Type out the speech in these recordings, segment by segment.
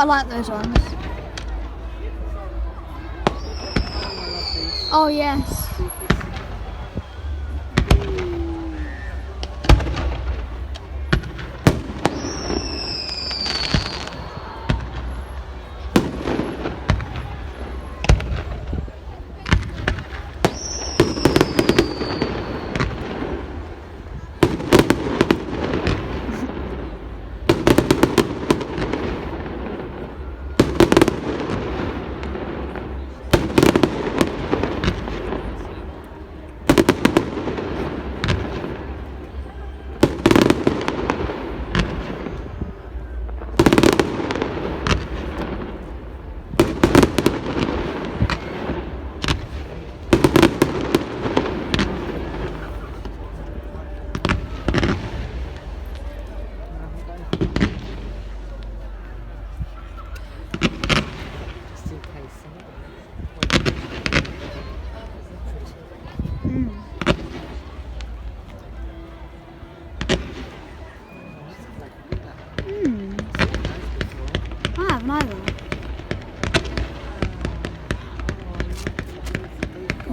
like those ones. Oh yes. I have neither.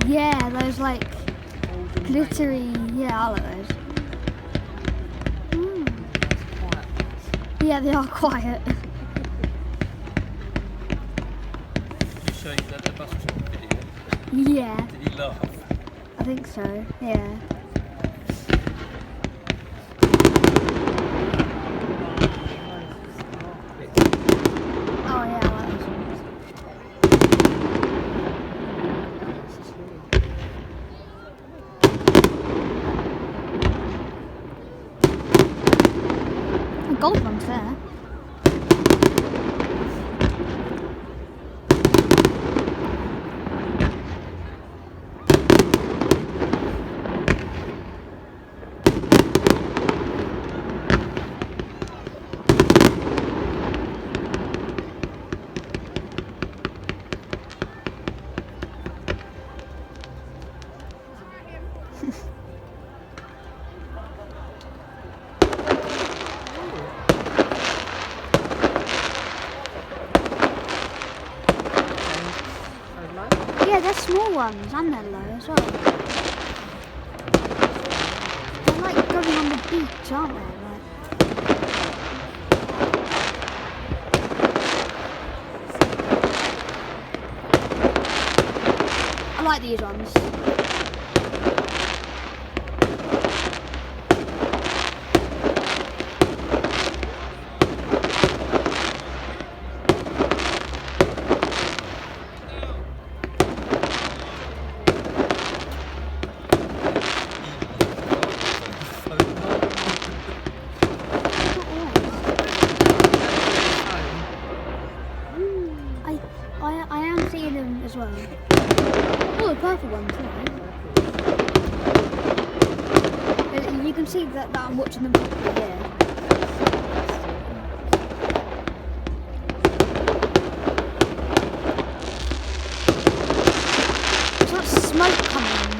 Yeah, those like glittery. Yeah, I like those. Yeah, they are quiet. Show you the bus trip video? Yeah. Did he laugh? I think so. Yeah. Oh yeah, I like those ones. The gold one's there. Yeah, they're small ones and they're low as well. They're like going on the beach, aren't they? I like these ones. I am seeing them as well. Oh, the purple ones, yeah. You can see that I'm watching them properly here. There's not smoke coming.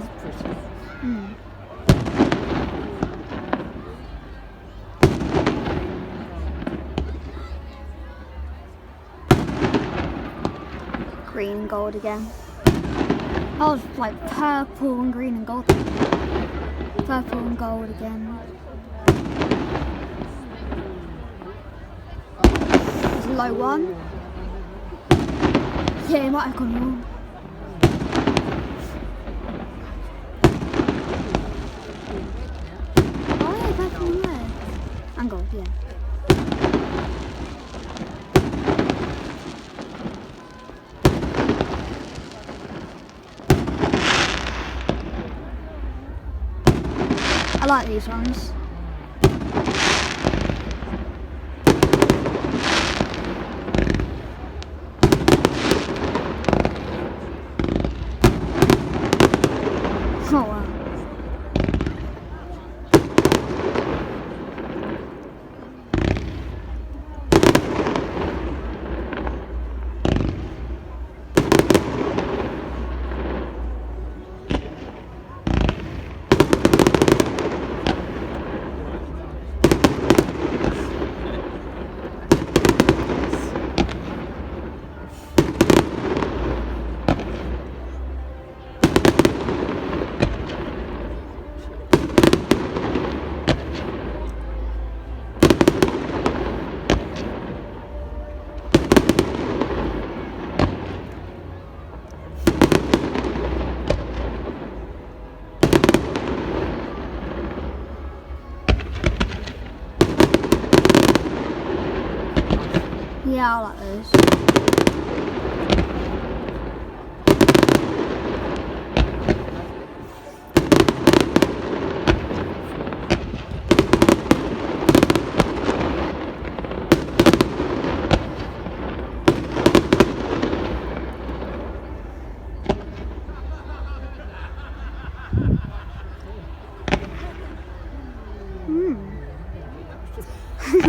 That's pretty. Mm. Green and gold again. That was like purple and green and gold. Purple and gold again. There's a low one. Yeah, it might have gone wrong. Oh yeah, purple and red. And gold, yeah. I like these ones. Oh wow. Yeah, I like those.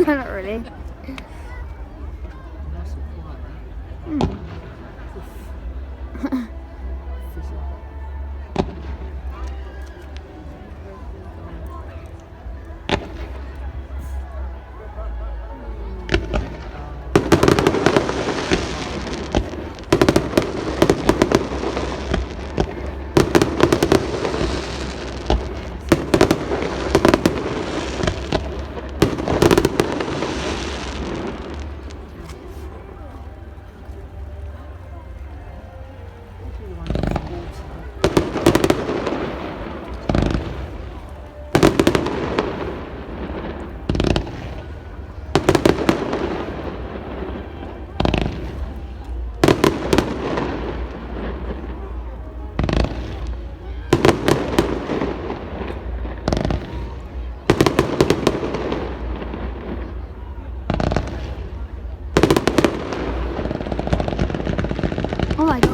Not really. Oh my god.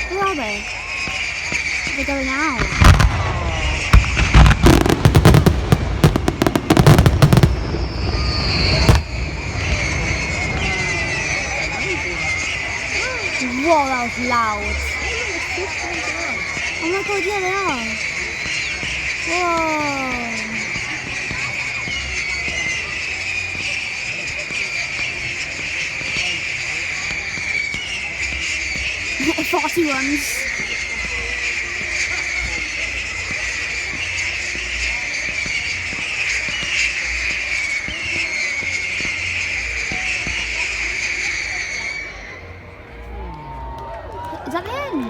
Where are they? They're going out. Whoa, that was loud. Oh my god, yeah, they are. Whoa. 40 ones. Is that the end?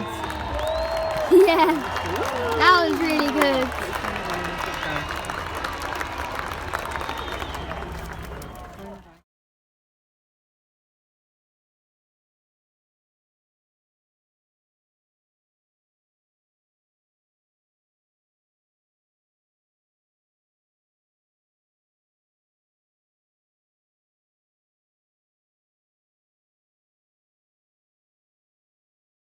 Yeah, that was really good.